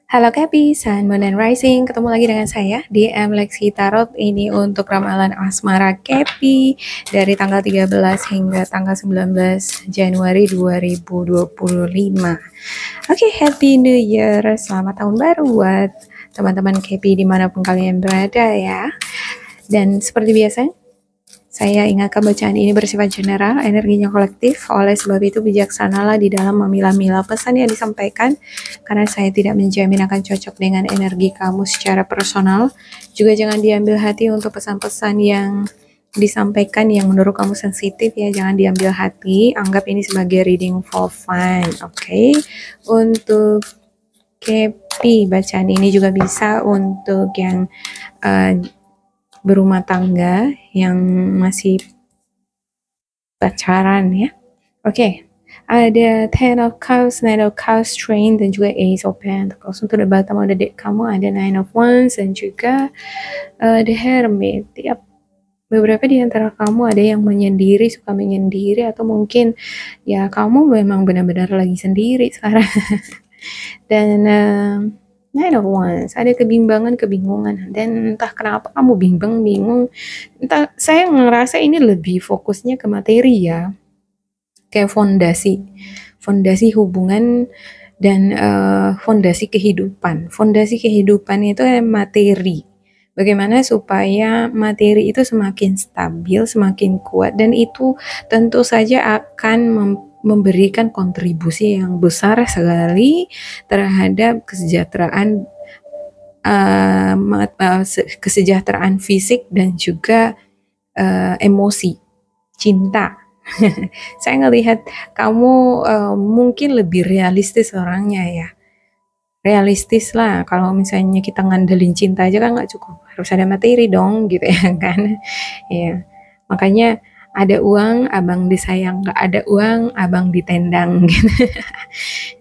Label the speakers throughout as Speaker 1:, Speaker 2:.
Speaker 1: Halo Kapi, Sun, Moon, and Rising. Ketemu lagi dengan saya di Lexi Tarot. Ini untuk ramalan asmara Kapi dari tanggal 13 hingga tanggal 19 Januari 2025. Oke, Happy New Year. Selamat tahun baru buat teman-teman Kapi dimanapun kalian berada ya. Dan seperti biasa, saya ingatkan bacaan ini bersifat general, energinya kolektif, oleh sebab itu bijaksanalah di dalam memilah-milah pesan yang disampaikan, karena saya tidak menjamin akan cocok dengan energi kamu secara personal. Juga jangan diambil hati untuk pesan-pesan yang disampaikan yang menurut kamu sensitif ya, jangan diambil hati, anggap ini sebagai reading for fun, oke? Untuk Kepi, bacaan ini juga bisa untuk yang berumah tangga, yang masih pacaran ya. Oke, ada Ten of Cups, Nine of Cups, Strength, dan juga Ace of Pentacles. Untuk the bottom of the deck kamu ada Nine of Wands dan juga The Hermit. Beberapa di antara kamu ada yang menyendiri, suka menyendiri, atau mungkin ya kamu memang benar-benar lagi sendiri sekarang. Dan Nine of Wands, ada kebingungan, dan entah kenapa kamu bingung. Entah, saya ngerasa ini lebih fokusnya ke materi ya, kayak fondasi hubungan dan fondasi kehidupan. Fondasi kehidupan itu materi. Bagaimana supaya materi itu semakin stabil, semakin kuat, dan itu tentu saja akan memberikan kontribusi yang besar sekali terhadap kesejahteraan fisik dan juga emosi, cinta. Saya ngelihat kamu mungkin lebih realistis orangnya ya. Realistis lah, kalau misalnya kita ngandelin cinta aja kan nggak cukup, harus ada materi dong gitu ya kan. Ya, makanya ada uang abang disayang, nggak ada uang abang ditendang gitu.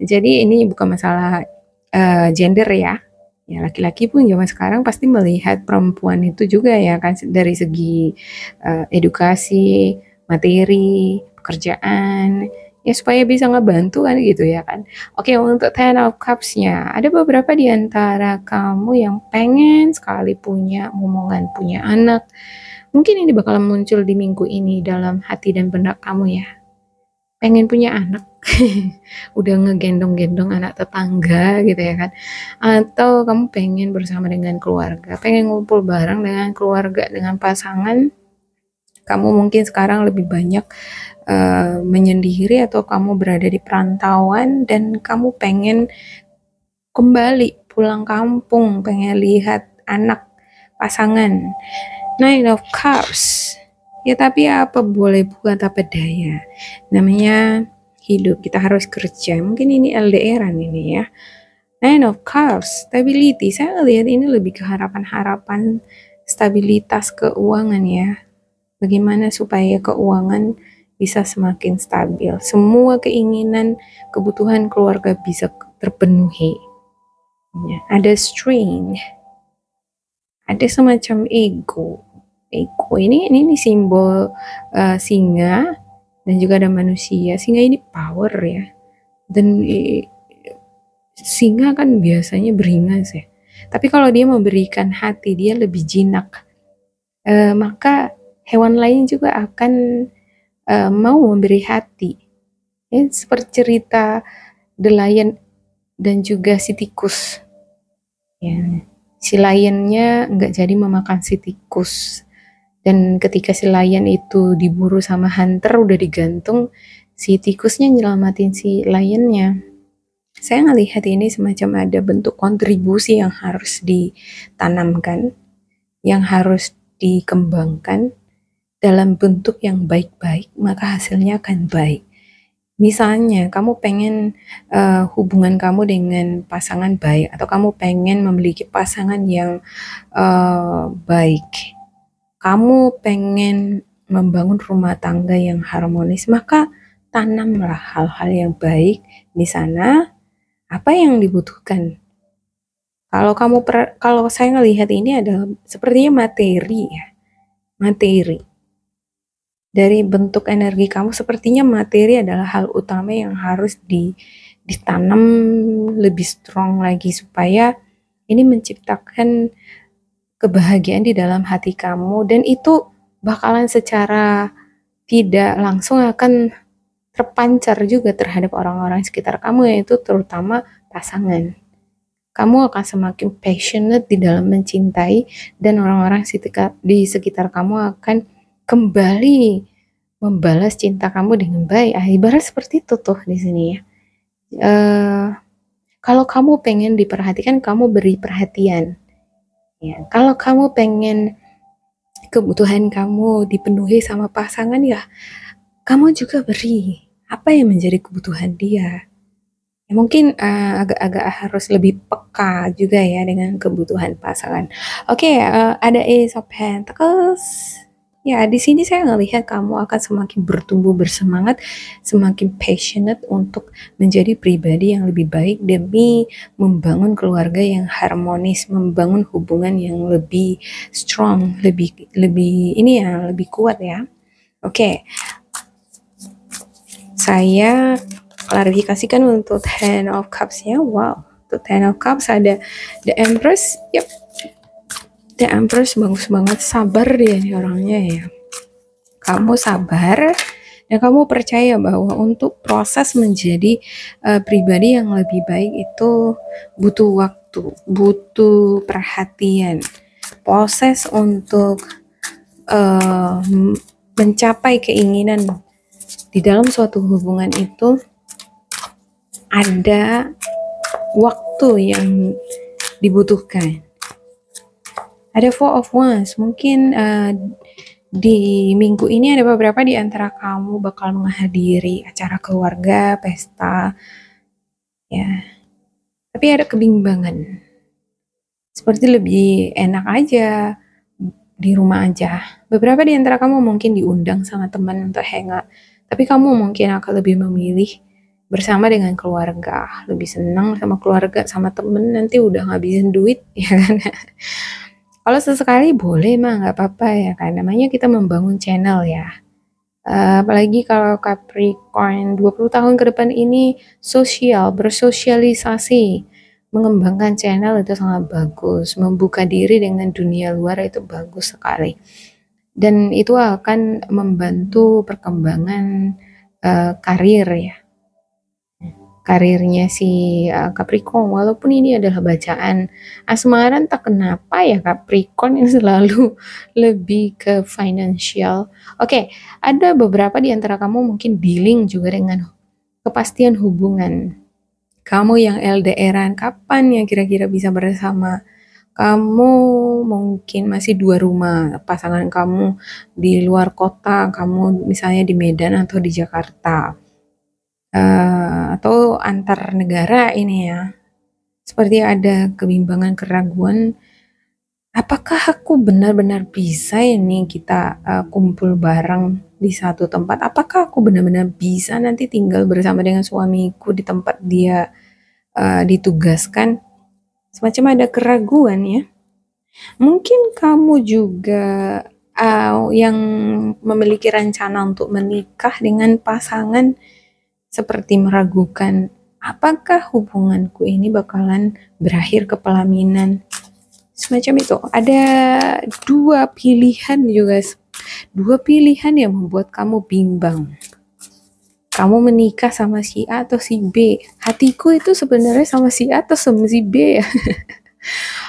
Speaker 1: Jadi ini bukan masalah gender ya. Ya, laki-laki pun zaman sekarang pasti melihat perempuan itu juga ya kan, dari segi edukasi, materi, pekerjaan, ya supaya bisa ngebantu kan gitu ya kan. Oke, untuk Ten of Cups-nya, ada beberapa di antara kamu yang pengen sekali punya momongan, punya anak. Mungkin ini bakal muncul di minggu ini dalam hati dan benak kamu ya. Pengen punya anak. Udah ngegendong-gendong anak tetangga gitu ya kan. Atau kamu pengen bersama dengan keluarga, pengen ngumpul bareng dengan keluarga, dengan pasangan. Kamu mungkin sekarang lebih banyak menyendiri, atau kamu berada di perantauan dan kamu pengen kembali pulang kampung, pengen lihat anak, pasangan. Nine of Cups. Ya tapi apa boleh buat apa daya. Namanya hidup, kita harus kerja. Mungkin ini LDRan ini ya. Nine of Cups, stability. Saya lihat ini lebih ke harapan-harapan stabilitas keuangan ya. Bagaimana supaya keuangan bisa semakin stabil. Semua keinginan, kebutuhan keluarga bisa terpenuhi. Ya, ada strength. Ada semacam ego. Ego ini simbol singa, dan juga ada manusia. Singa ini power ya. Dan singa kan biasanya beringas ya. Tapi kalau dia memberikan hati, dia lebih jinak. Maka hewan lain juga akan mau memberi hati. Ya, seperti cerita The Lion dan juga si tikus. Ya, si lionnya nggak jadi memakan si tikus. Dan ketika si lion itu diburu sama hunter, udah digantung, si tikusnya nyelamatin si lionnya. Saya ngelihat ini semacam ada bentuk kontribusi yang harus ditanamkan, yang harus dikembangkan dalam bentuk yang baik-baik, maka hasilnya akan baik. Misalnya, kamu pengen hubungan kamu dengan pasangan baik, atau kamu pengen memiliki pasangan yang baik, kamu pengen membangun rumah tangga yang harmonis, maka tanamlah hal-hal yang baik di sana. Apa yang dibutuhkan? Kalau saya ngelihat ini adalah sepertinya materi ya, materi. Dari bentuk energi kamu, sepertinya materi adalah hal utama yang harus ditanam lebih strong lagi supaya ini menciptakan kebahagiaan di dalam hati kamu, dan itu bakalan secara tidak langsung akan terpancar juga terhadap orang-orang sekitar kamu, yaitu terutama pasangan. Kamu akan semakin passionate di dalam mencintai, dan orang-orang di sekitar kamu akan kembali membalas cinta kamu dengan baik. Ibarat seperti itu tuh di sini ya. Kalau kamu pengen diperhatikan, kamu beri perhatian. Ya, kalau kamu pengen kebutuhan kamu dipenuhi sama pasangan, ya kamu juga beri apa yang menjadi kebutuhan dia. Ya, mungkin agak-agak harus lebih peka juga ya dengan kebutuhan pasangan. Oke, ada Ace of Pentacles. Ya, di sini saya ngelihat kamu akan semakin bertumbuh bersemangat, semakin passionate untuk menjadi pribadi yang lebih baik demi membangun keluarga yang harmonis, membangun hubungan yang lebih strong, lebih ini ya, lebih kuat ya. Oke. Saya klarifikasikan untuk Ten of Cups-nya. Wow, untuk Ten of Cups ada The Empress. Yep, The Empress bagus banget. Sabar dia nih orangnya ya. Kamu sabar dan kamu percaya bahwa untuk proses menjadi pribadi yang lebih baik itu butuh waktu, butuh perhatian. Proses untuk mencapai keinginan di dalam suatu hubungan itu ada waktu yang dibutuhkan. Ada Four of Wands. Mungkin di minggu ini ada beberapa di antara kamu bakal menghadiri acara keluarga, pesta, ya. Tapi ada kebimbangan. Seperti lebih enak aja di rumah aja. Beberapa di antara kamu mungkin diundang sama teman untuk hangout, tapi kamu mungkin akan lebih memilih bersama dengan keluarga, lebih senang sama keluarga, sama temen nanti udah ngabisin duit, ya kan? Kalau sesekali boleh mah nggak apa-apa ya kan, namanya kita membangun channel ya. Apalagi kalau Capricorn 20 tahun ke depan ini bersosialisasi, mengembangkan channel itu sangat bagus, membuka diri dengan dunia luar itu bagus sekali. Dan itu akan membantu perkembangan karir ya. Karirnya si Capricorn, walaupun ini adalah bacaan asmara, entah kenapa ya Capricorn yang selalu lebih ke financial. Oke, ada beberapa di antara kamu mungkin dealing juga dengan kepastian hubungan. Kamu yang LDR-an, kapan ya kira-kira bisa bersama? Kamu mungkin masih dua rumah, pasangan kamu di luar kota, kamu misalnya di Medan atau di Jakarta. Atau antar negara ini ya, seperti ada kebimbangan, keraguan, apakah aku benar-benar bisa ini kita kumpul bareng di satu tempat, apakah aku benar-benar bisa nanti tinggal bersama dengan suamiku di tempat dia ditugaskan, semacam ada keraguan ya. Mungkin kamu juga yang memiliki rencana untuk menikah dengan pasangan seperti meragukan, apakah hubunganku ini bakalan berakhir ke pelaminan? Semacam itu. Ada dua pilihan juga. Dua pilihan yang membuat kamu bimbang. Kamu menikah sama si A atau si B? Hatiku itu sebenarnya sama si A atau sama si B ya?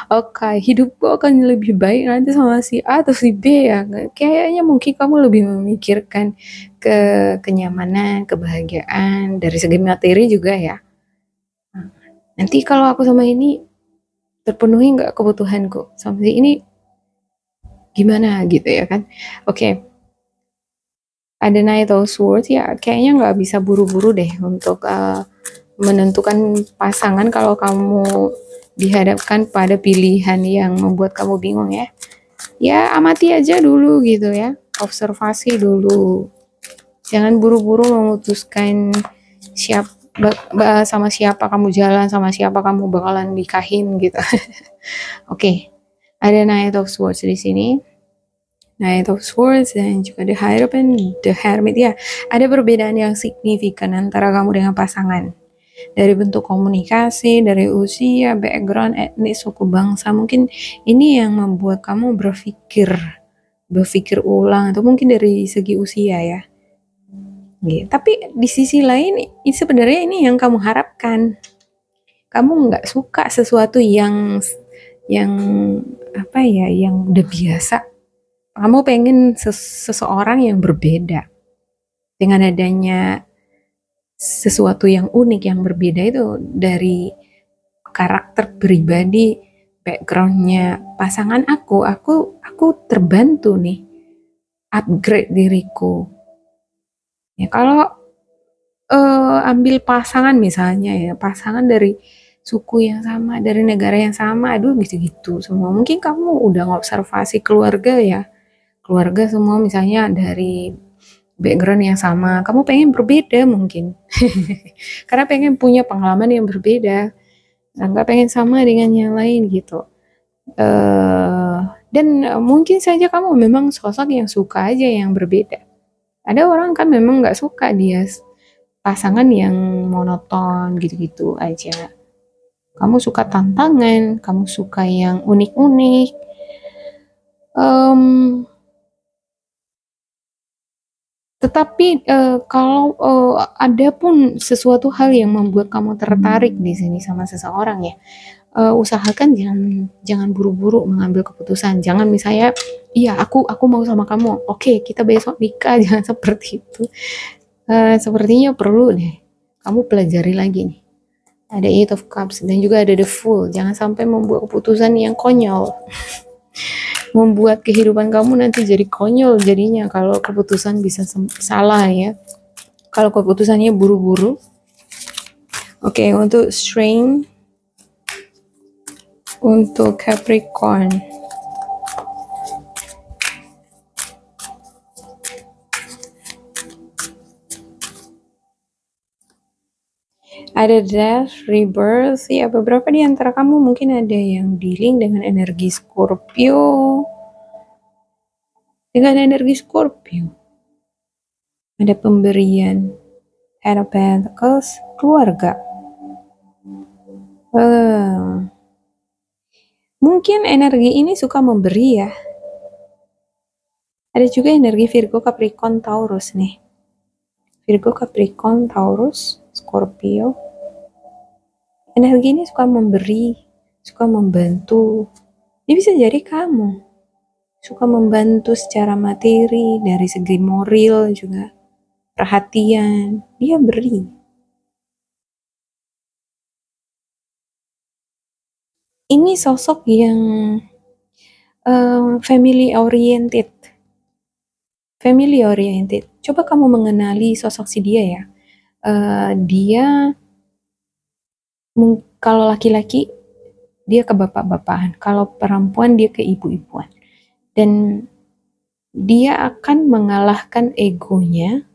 Speaker 1: Oke, hidupku akan lebih baik nanti sama si A atau si B ya. Kayaknya mungkin kamu lebih memikirkan kenyamanan, kebahagiaan dari segi materi juga ya. Nanti kalau aku sama ini terpenuhi nggak kebutuhanku, sama si ini gimana gitu ya kan? Oke. Ada Knight of Swords ya, kayaknya nggak bisa buru-buru deh untuk menentukan pasangan kalau kamu dihadapkan pada pilihan yang membuat kamu bingung ya. Ya amati aja dulu gitu ya, observasi dulu. Jangan buru-buru memutuskan sama siapa kamu jalan, sama siapa kamu bakalan nikahin gitu. Oke. Ada Knight of Swords di sini. Knight of Swords dan juga The Hierophant, The Hermit ya. Ada perbedaan yang signifikan antara kamu dengan pasangan. Dari bentuk komunikasi, dari usia, background, etnis, suku bangsa, mungkin ini yang membuat kamu berpikir ulang, atau mungkin dari segi usia ya. Gitu. Tapi di sisi lain, sebenarnya ini yang kamu harapkan. Kamu nggak suka sesuatu yang apa ya, yang udah biasa. Kamu pengen seseorang yang berbeda. Dengan adanya sesuatu yang unik, yang berbeda itu dari karakter pribadi, backgroundnya pasangan aku terbantu nih, upgrade diriku. Ya kalau ambil pasangan misalnya ya, pasangan dari suku yang sama, dari negara yang sama, aduh gitu-gitu semua. Mungkin kamu udah ngobservasi keluarga ya, keluarga semua misalnya dari background yang sama, kamu pengen berbeda mungkin. Karena pengen punya pengalaman yang berbeda, nggak pengen sama dengan yang lain gitu. Dan mungkin saja kamu memang sosok yang suka aja yang berbeda. Ada orang kan memang nggak suka dia pasangan yang monoton gitu-gitu aja. Kamu suka tantangan, kamu suka yang unik-unik. Tetapi kalau ada pun sesuatu hal yang membuat kamu tertarik di sini sama seseorang ya, usahakan jangan buru-buru mengambil keputusan. Jangan misalnya, iya aku mau sama kamu, oke kita besok nikah, jangan seperti itu. Sepertinya perlu deh kamu pelajari lagi nih. Ada Eight of Cups dan juga ada The Fool. Jangan sampai membuat keputusan yang konyol. Membuat kehidupan kamu nanti jadi konyol jadinya kalau keputusan bisa salah ya. Kalau keputusannya buru-buru. Oke, untuk Strength, untuk Capricorn. Ada Death, Rebirth, ya beberapa di antara kamu mungkin ada yang dealing dengan energi Scorpio. Dengan energi Scorpio. Ada pemberian, Head of Pentacles, keluarga. Mungkin energi ini suka memberi ya. Ada juga energi Virgo, Capricorn, Taurus nih. Virgo, Capricorn, Taurus, Scorpio. Energi ini suka memberi, suka membantu. Ini bisa jadi kamu. Suka membantu secara materi, dari segi moral juga. Perhatian, dia beri. Ini sosok yang family oriented. Family oriented. Coba kamu mengenali sosok si dia ya. Dia kalau laki-laki dia ke bapak-bapakan, kalau perempuan dia ke ibu-ibuan. Dan dia akan mengalahkan egonya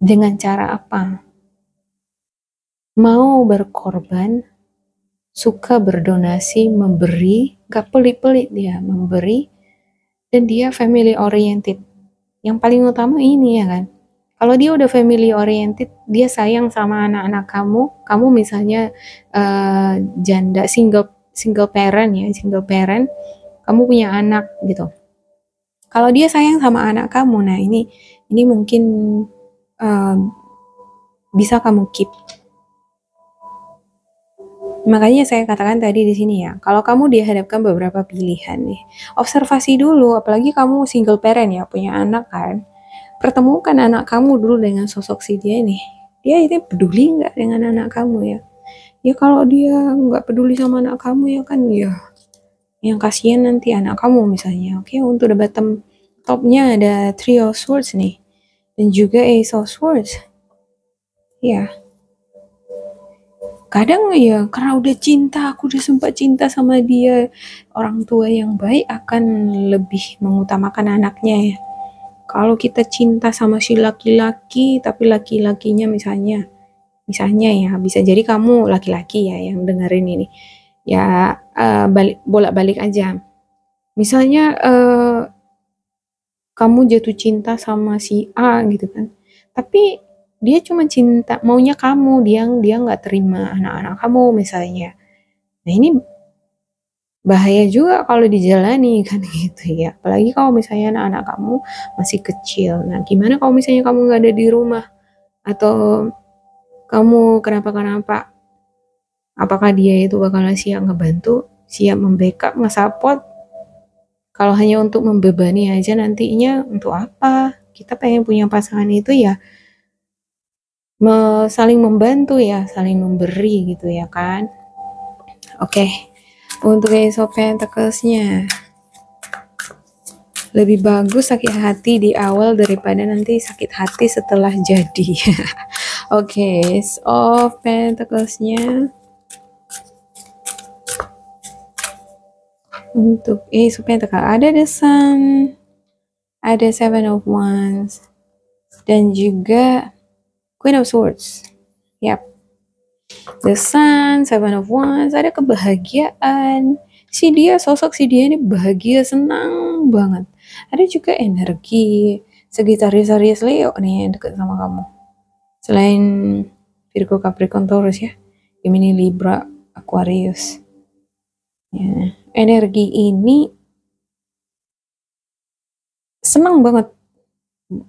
Speaker 1: dengan cara apa? Mau berkorban, suka berdonasi, memberi, gak pelit-pelit dia memberi, dan dia family oriented. Yang paling utama ini ya kan. Kalau dia udah family oriented, dia sayang sama anak-anak kamu misalnya janda single parent ya, single parent, kamu punya anak gitu. Kalau dia sayang sama anak kamu, nah ini mungkin bisa kamu keep. Makanya saya katakan tadi di sini ya, kalau kamu dihadapkan beberapa pilihan nih, observasi dulu, apalagi kamu single parent ya, punya anak kan, pertemukan anak kamu dulu dengan sosok si dia nih. Dia ini peduli nggak dengan anak kamu ya? Ya kalau dia nggak peduli sama anak kamu ya kan ya, yang kasihan nanti anak kamu misalnya. Oke, untuk the bottom topnya ada Three of Swords nih, dan juga Ace of Swords. Ya. Kadang ya karena udah cinta, aku udah sempat cinta sama dia, orang tua yang baik akan lebih mengutamakan anaknya ya. Kalau kita cinta sama si laki-laki, tapi laki-lakinya misalnya ya, bisa jadi kamu laki-laki ya yang dengerin ini, ya bolak-balik aja. Misalnya kamu jatuh cinta sama si A gitu kan, tapi Dia cuma cinta, maunya kamu, dia nggak terima anak-anak kamu misalnya. Nah ini bahaya juga kalau dijalani kan gitu ya. Apalagi kalau misalnya anak-anak kamu masih kecil. Nah gimana kalau misalnya kamu nggak ada di rumah atau kamu kenapa-kenapa? Apakah dia itu bakalan siap ngebantu, siap membackup, nge-support? Kalau hanya untuk membebani aja nantinya untuk apa? Kita pengen punya pasangan itu ya saling membantu ya, saling memberi gitu ya kan. Oke, untuk Ace of Pentacles-nya, lebih bagus sakit hati di awal daripada nanti sakit hati setelah jadi. Oke, Ace of Pentacles-nya untuk Ace of Pentacles ada The Sun, ada Seven of Wands, dan juga Queen of Swords. Yap, The Sun, Seven of Wands, ada kebahagiaan. Sosok si dia ini bahagia, senang banget. Ada juga energi Sagittarius Leo nih yang deket sama kamu. Selain Virgo, Capricorn, Taurus ya, Gemini, Libra, Aquarius. Ya, energi ini senang banget,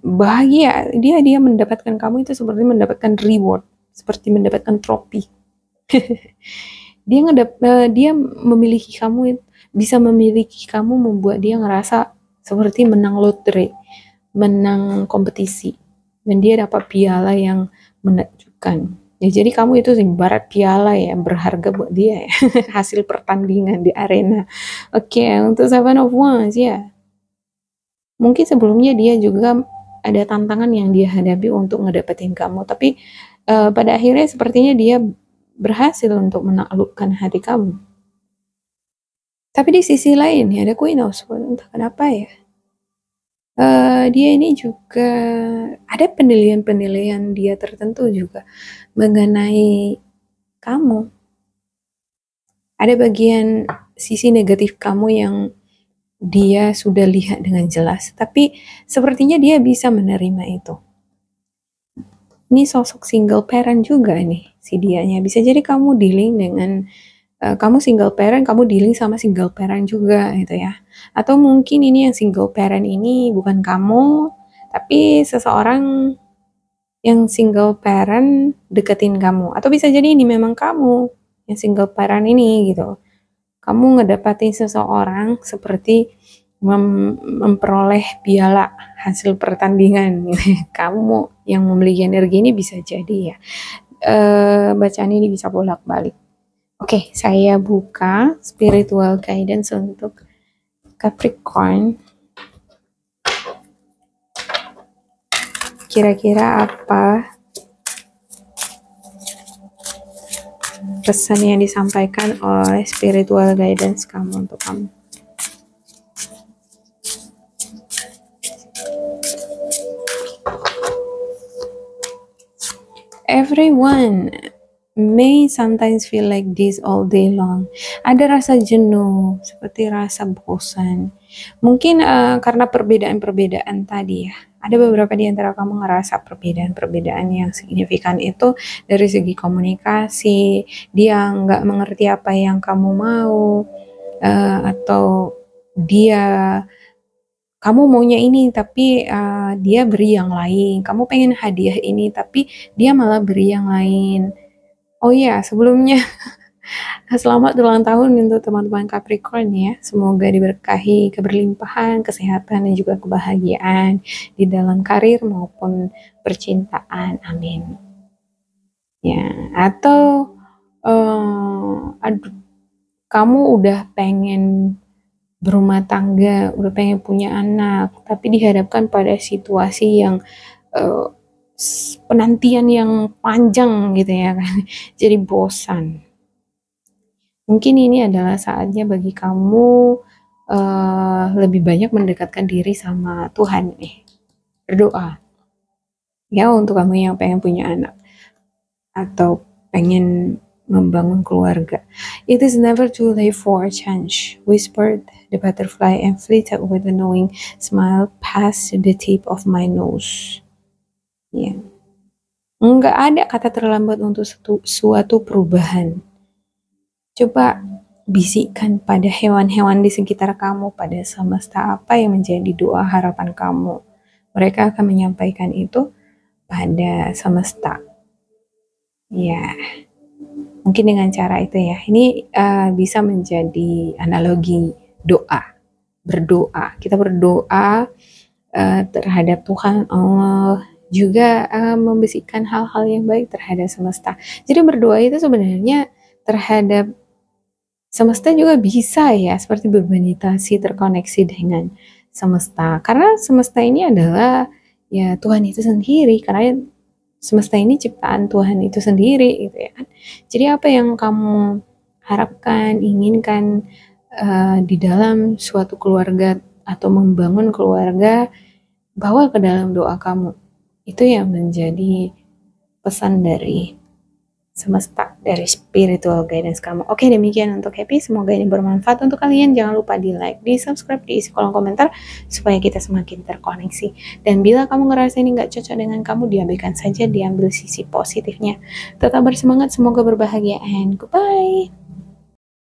Speaker 1: bahagia. Dia mendapatkan kamu itu seperti mendapatkan reward, seperti mendapatkan trofi. Dia memiliki kamu, bisa memiliki kamu, membuat dia ngerasa seperti menang lotre, menang kompetisi, dan dia dapat piala yang menakjubkan. Ya, jadi kamu itu ibarat piala ya, berharga buat dia ya. Hasil pertandingan di arena. Oke, untuk Seven of Wands ya, mungkin sebelumnya dia juga ada tantangan yang dia hadapi untuk ngedapetin kamu, tapi pada akhirnya sepertinya dia berhasil untuk menaklukkan hati kamu. Tapi di sisi lain ya ada Queen of Swords, entah kenapa ya. Dia ini juga ada penilaian-penilaian dia tertentu juga mengenai kamu. Ada bagian sisi negatif kamu yang dia sudah lihat dengan jelas, tapi sepertinya dia bisa menerima itu. Ini sosok single parent juga nih si dianya. Bisa jadi kamu dealing dengan kamu single parent, kamu dealing sama single parent juga gitu ya. Atau mungkin ini yang single parent ini bukan kamu, tapi seseorang yang single parent deketin kamu. Atau bisa jadi ini memang kamu yang single parent ini gitu. Kamu ngedapatin seseorang seperti memperoleh piala hasil pertandingan. Kamu yang memiliki energi ini bisa jadi ya. Bacaan ini bisa bolak-balik. Oke, saya buka spiritual guidance untuk Capricorn. Kira-kira apa pesan yang disampaikan oleh spiritual guidance kamu untuk kamu? Everyone may sometimes feel like this all day long. Ada rasa jenuh, seperti rasa bosan. Mungkin karena perbedaan-perbedaan tadi ya. Ada beberapa di antara kamu ngerasa perbedaan-perbedaan yang signifikan itu dari segi komunikasi, dia nggak mengerti apa yang kamu mau, atau kamu maunya ini tapi dia beri yang lain. Kamu pengen hadiah ini tapi dia malah beri yang lain. Oh iya, sebelumnya selamat ulang tahun untuk teman-teman Capricorn ya. Semoga diberkahi keberlimpahan, kesehatan, dan juga kebahagiaan di dalam karir maupun percintaan. Amin. Ya, atau kamu udah pengen berumah tangga, udah pengen punya anak, tapi dihadapkan pada situasi yang penantian yang panjang gitu ya kan, jadi bosan. Mungkin ini adalah saatnya bagi kamu lebih banyak mendekatkan diri sama Tuhan nih, berdoa ya untuk kamu yang pengen punya anak atau pengen membangun keluarga. It is never too late for a change, whispered the butterfly and flitted with a knowing smile past the tip of my nose. Yeah. Nggak ada kata terlambat untuk suatu perubahan. Coba bisikkan pada hewan-hewan di sekitar kamu, pada semesta, apa yang menjadi doa harapan kamu. Mereka akan menyampaikan itu pada semesta. Ya, mungkin dengan cara itu ya. Ini bisa menjadi analogi doa. Berdoa. Kita berdoa terhadap Tuhan Allah, juga membisikkan hal-hal yang baik terhadap semesta. Jadi berdoa itu sebenarnya terhadap semesta juga bisa ya, seperti bermeditasi terkoneksi dengan semesta. Karena semesta ini adalah ya Tuhan itu sendiri, karena semesta ini ciptaan Tuhan itu sendiri gitu ya kan. Jadi apa yang kamu harapkan, inginkan di dalam suatu keluarga atau membangun keluarga, bawa ke dalam doa kamu. Itu yang menjadi pesan dari semesta, dari spiritual guidance kamu. Oke, demikian untuk Happy. Semoga ini bermanfaat untuk kalian. Jangan lupa di like, di subscribe, diisi kolom komentar supaya kita semakin terkoneksi. Dan bila kamu ngerasa ini nggak cocok dengan kamu, diabaikan saja, diambil sisi positifnya. Tetap bersemangat, semoga berbahagia, and goodbye.